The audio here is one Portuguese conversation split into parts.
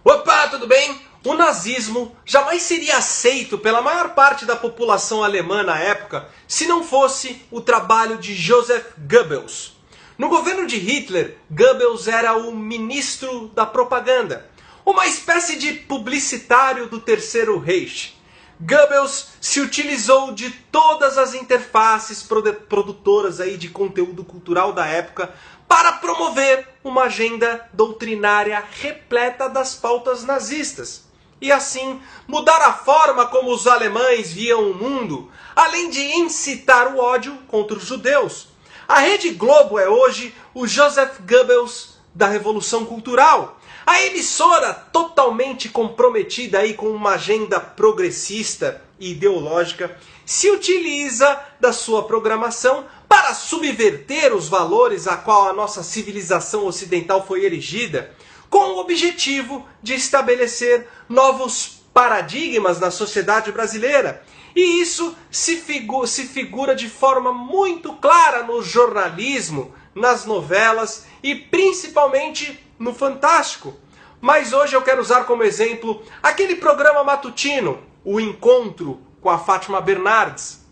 Opa, tudo bem? O nazismo jamais seria aceito pela maior parte da população alemã na época se não fosse o trabalho de Joseph Goebbels. No governo de Hitler, Goebbels era o ministro da propaganda, uma espécie de publicitário do Terceiro Reich. Goebbels se utilizou de todas as interfaces produtoras aí de conteúdo cultural da época para promover uma agenda doutrinária repleta das pautas nazistas. E assim, mudar a forma como os alemães viam o mundo, além de incitar o ódio contra os judeus. A Rede Globo é hoje o Joseph Goebbels da Revolução Cultural. A emissora totalmente comprometida aí com uma agenda progressista e ideológica se utiliza da sua programação para subverter os valores a qual a nossa civilização ocidental foi erigida, com o objetivo de estabelecer novos paradigmas na sociedade brasileira. E isso se figura de forma muito clara no jornalismo, nas novelas e principalmente no Fantástico. Mas hoje eu quero usar como exemplo aquele programa matutino, O Encontro com a Fátima Bernardes.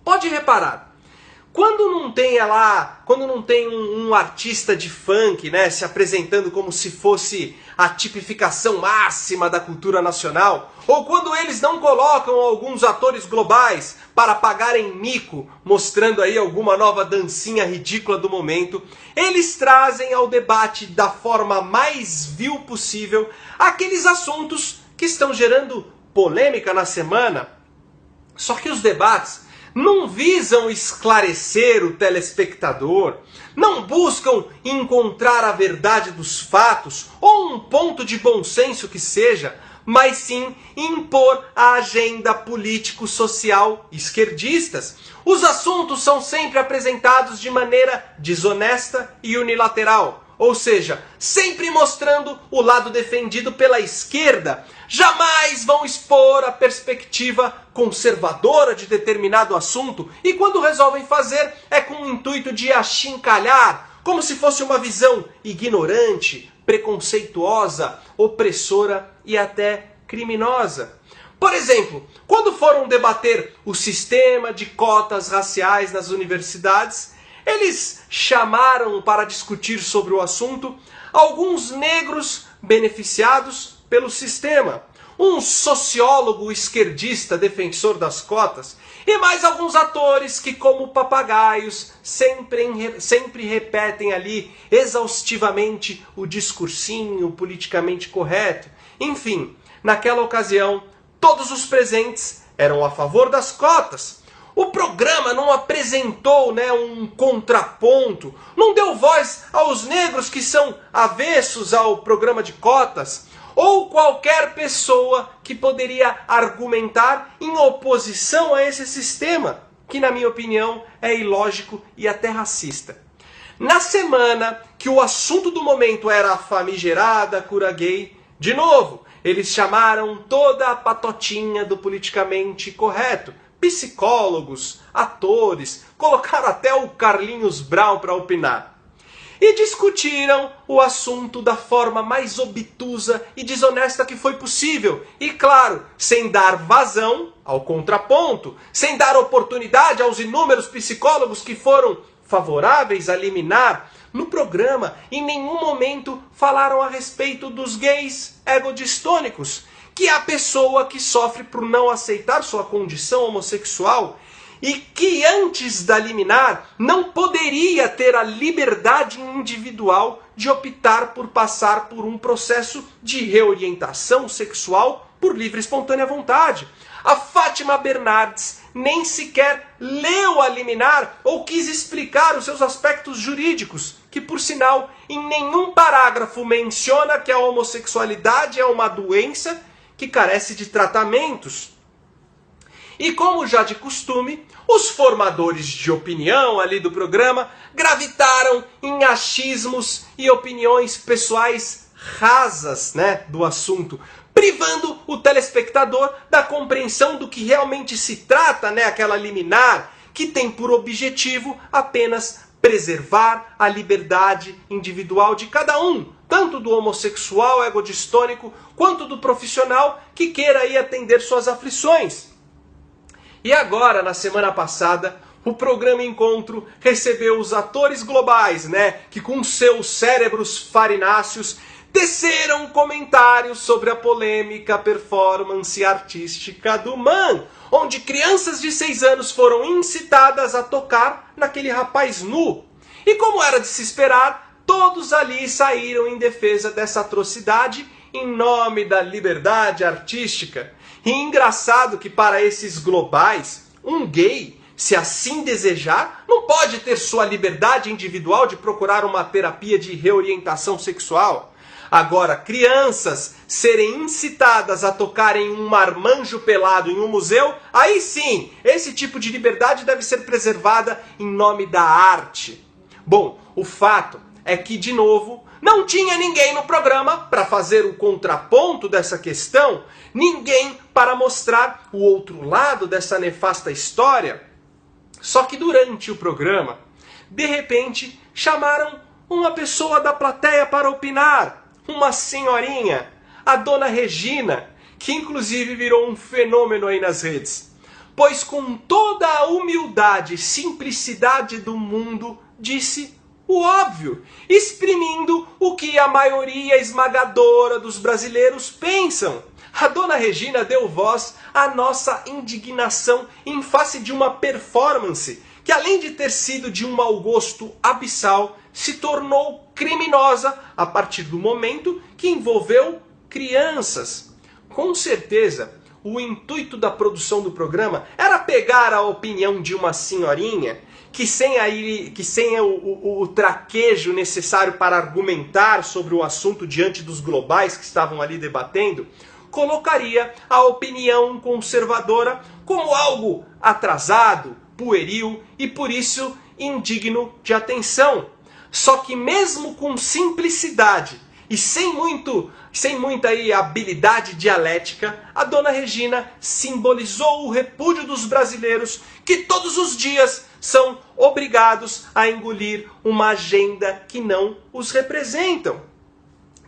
Pode reparar, quando não tem um artista de funk, né, se apresentando como se fosse a tipificação máxima da cultura nacional, ou quando eles não colocam alguns atores globais para pagarem mico, mostrando aí alguma nova dancinha ridícula do momento, eles trazem ao debate da forma mais vil possível aqueles assuntos que estão gerando polêmica na semana. Só que os debates não visam esclarecer o telespectador, não buscam encontrar a verdade dos fatos ou um ponto de bom senso que seja, mas sim impor a agenda político-social esquerdistas. Os assuntos são sempre apresentados de maneira desonesta e unilateral, ou seja, sempre mostrando o lado defendido pela esquerda. Jamais vão expor a perspectiva conservadora de determinado assunto e quando resolvem fazer é com o intuito de achincalhar, como se fosse uma visão ignorante, preconceituosa, opressora e até criminosa. Por exemplo, quando foram debater o sistema de cotas raciais nas universidades, eles chamaram para discutir sobre o assunto alguns negros beneficiados pelo sistema, um sociólogo esquerdista defensor das cotas e mais alguns atores que, como papagaios, sempre repetem ali exaustivamente o discursinho politicamente correto. Enfim, naquela ocasião, todos os presentes eram a favor das cotas. O programa não apresentou, um contraponto, não deu voz aos negros que são avessos ao programa de cotas, ou qualquer pessoa que poderia argumentar em oposição a esse sistema, que na minha opinião é ilógico e até racista. Na semana que o assunto do momento era a famigerada cura gay, de novo, eles chamaram toda a patotinha do politicamente correto, psicólogos, atores, colocaram até o Carlinhos Brown para opinar. E discutiram o assunto da forma mais obtusa e desonesta que foi possível. E claro, sem dar vazão ao contraponto, sem dar oportunidade aos inúmeros psicólogos que foram favoráveis a liminar. No programa, em nenhum momento falaram a respeito dos gays egodistônicos, que é a pessoa que sofre por não aceitar sua condição homossexual e que antes da liminar não poderia ter a liberdade individual de optar por passar por um processo de reorientação sexual por livre e espontânea vontade. A Fátima Bernardes nem sequer leu a liminar ou quis explicar os seus aspectos jurídicos, que por sinal em nenhum parágrafo menciona que a homossexualidade é uma doença que carece de tratamentos. E como já de costume, os formadores de opinião ali do programa gravitaram em achismos e opiniões pessoais rasas, do assunto, privando o telespectador da compreensão do que realmente se trata, aquela liminar, que tem por objetivo apenas preservar a liberdade individual de cada um, tanto do homossexual egodistônico quanto do profissional que queira aí atender suas aflições. E agora, na semana passada, o programa Encontro recebeu os atores globais, que com seus cérebros farináceos teceram comentários sobre a polêmica performance artística do Man, onde crianças de 6 anos foram incitadas a tocar naquele rapaz nu. E como era de se esperar, todos ali saíram em defesa dessa atrocidade em nome da liberdade artística. E engraçado que para esses globais, um gay, se assim desejar, não pode ter sua liberdade individual de procurar uma terapia de reorientação sexual. Agora, crianças serem incitadas a tocarem um marmanjo pelado em um museu, aí sim, esse tipo de liberdade deve ser preservada em nome da arte. Bom, o fato é que, de novo, não tinha ninguém no programa para fazer o contraponto dessa questão, ninguém para mostrar o outro lado dessa nefasta história. Só que durante o programa, de repente, chamaram uma pessoa da plateia para opinar, uma senhorinha, a dona Regina, que inclusive virou um fenômeno aí nas redes, pois com toda a humildade e simplicidade do mundo, disse o óbvio, exprimindo o que a maioria esmagadora dos brasileiros pensam. A dona Regina deu voz à nossa indignação em face de uma performance que, além de ter sido de um mau gosto abissal, se tornou criminosa a partir do momento que envolveu crianças. Com certeza, o intuito da produção do programa era pegar a opinião de uma senhorinha que sem o traquejo necessário para argumentar sobre o assunto diante dos globais que estavam ali debatendo, colocaria a opinião conservadora como algo atrasado, pueril e por isso indigno de atenção. Só que mesmo com simplicidade e sem muita habilidade dialética, a dona Regina simbolizou o repúdio dos brasileiros que todos os dias são obrigados a engolir uma agenda que não os representam.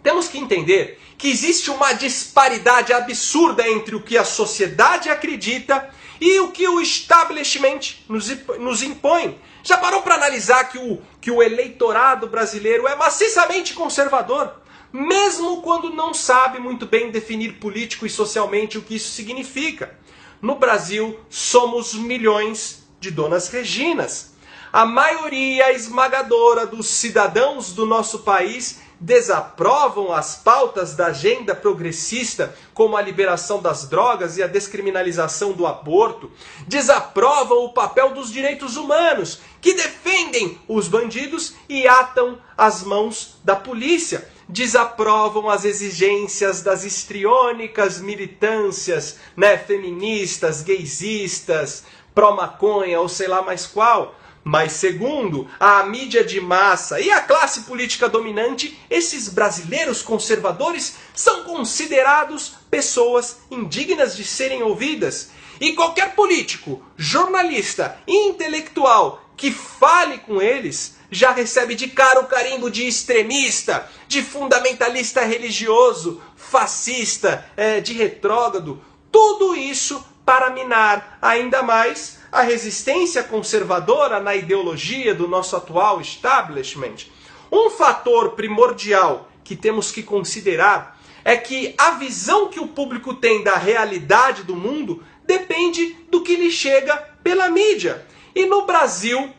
Temos que entender que existe uma disparidade absurda entre o que a sociedade acredita e o que o establishment nos impõe. Já parou para analisar que o eleitorado brasileiro é maciçamente conservador, mesmo quando não sabe muito bem definir político e socialmente o que isso significa? No Brasil, somos milhões de donas Reginas. A maioria esmagadora dos cidadãos do nosso país desaprovam as pautas da agenda progressista, como a liberação das drogas e a descriminalização do aborto, desaprovam o papel dos direitos humanos, que defendem os bandidos e atam as mãos da polícia, desaprovam as exigências das histriônicas militâncias, feministas, gaysistas, pró-maconha ou sei lá mais qual. Mas segundo a mídia de massa e a classe política dominante, esses brasileiros conservadores são considerados pessoas indignas de serem ouvidas. E qualquer político, jornalista e intelectual que fale com eles já recebe de cara o carimbo de extremista, de fundamentalista religioso, fascista, de retrógrado. Tudo isso para minar ainda mais a resistência conservadora na ideologia do nosso atual establishment. Um fator primordial que temos que considerar é que a visão que o público tem da realidade do mundo depende do que lhe chega pela mídia. E no Brasil,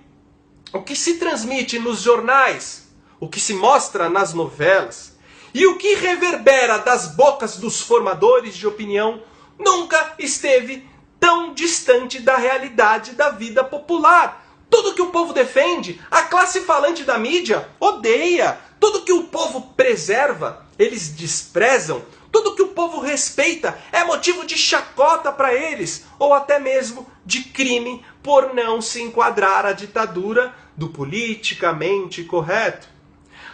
o que se transmite nos jornais, o que se mostra nas novelas e o que reverbera das bocas dos formadores de opinião nunca esteve tão distante da realidade da vida popular. Tudo que o povo defende, a classe falante da mídia odeia. Tudo que o povo preserva, eles desprezam. Tudo que o povo respeita é motivo de chacota para eles, ou até mesmo de crime por não se enquadrar à ditadura do politicamente correto.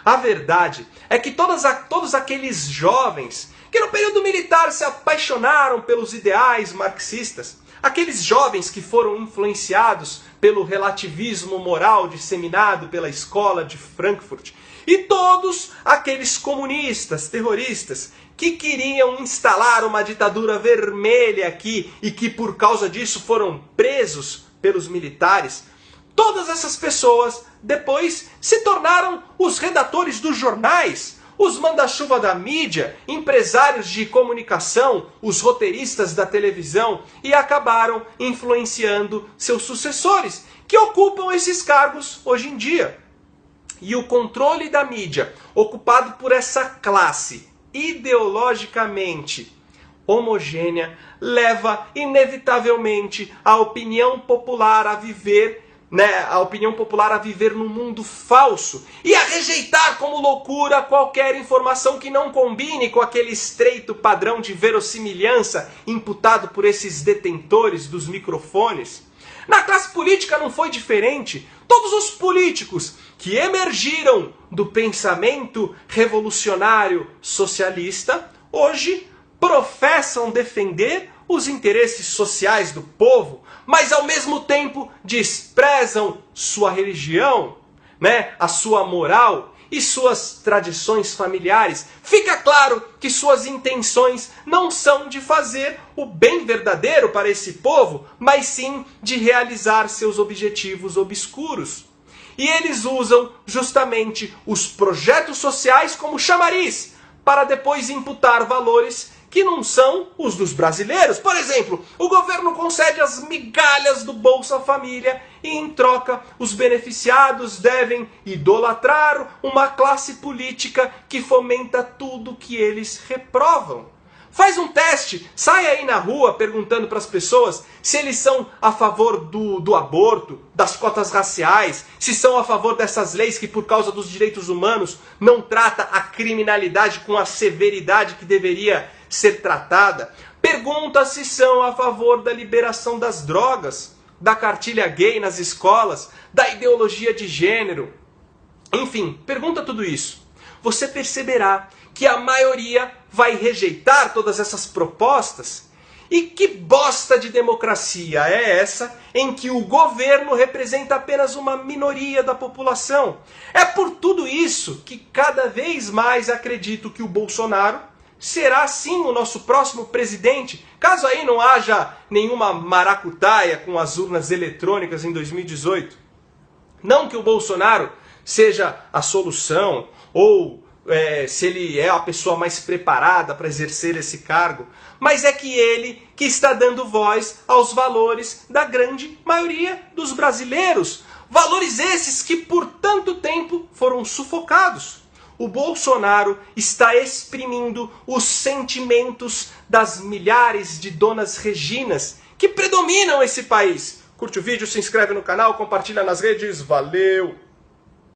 A verdade é que todos aqueles jovens que no período militar se apaixonaram pelos ideais marxistas, aqueles jovens que foram influenciados pelo relativismo moral disseminado pela escola de Frankfurt, e todos aqueles comunistas, terroristas, que queriam instalar uma ditadura vermelha aqui e que por causa disso foram presos pelos militares, todas essas pessoas depois se tornaram os redatores dos jornais, os manda-chuva da mídia, empresários de comunicação, os roteiristas da televisão e acabaram influenciando seus sucessores, que ocupam esses cargos hoje em dia. E o controle da mídia, ocupado por essa classe ideologicamente homogênea, leva inevitavelmente a opinião popular a viver num mundo falso e a rejeitar como loucura qualquer informação que não combine com aquele estreito padrão de verossimilhança imputado por esses detentores dos microfones. Na classe política não foi diferente. Todos os políticos que emergiram do pensamento revolucionário socialista hoje professam defender os interesses sociais do povo, mas ao mesmo tempo desprezam sua religião, a sua moral e suas tradições familiares. Fica claro que suas intenções não são de fazer o bem verdadeiro para esse povo, mas sim de realizar seus objetivos obscuros. E eles usam justamente os projetos sociais como chamariz para depois imputar valores que não são os dos brasileiros. Por exemplo, o governo concede as migalhas do Bolsa Família e, em troca, os beneficiados devem idolatrar uma classe política que fomenta tudo que eles reprovam. Faz um teste, sai aí na rua perguntando para as pessoas se eles são a favor do aborto, das cotas raciais, se são a favor dessas leis que, por causa dos direitos humanos, não trata a criminalidade com a severidade que deveria ser tratada. Pergunta se são a favor da liberação das drogas, da cartilha gay nas escolas, da ideologia de gênero. Enfim, pergunta tudo isso. Você perceberá que a maioria vai rejeitar todas essas propostas. E que bosta de democracia é essa em que o governo representa apenas uma minoria da população? É por tudo isso que cada vez mais acredito que o Bolsonaro será sim o nosso próximo presidente, caso aí não haja nenhuma maracutaia com as urnas eletrônicas em 2018. Não que o Bolsonaro seja a solução ou se ele é a pessoa mais preparada para exercer esse cargo, mas é que ele que está dando voz aos valores da grande maioria dos brasileiros. Valores esses que por tanto tempo foram sufocados. O Bolsonaro está exprimindo os sentimentos das milhares de donas Reginas que predominam esse país. Curte o vídeo, se inscreve no canal, compartilha nas redes. Valeu!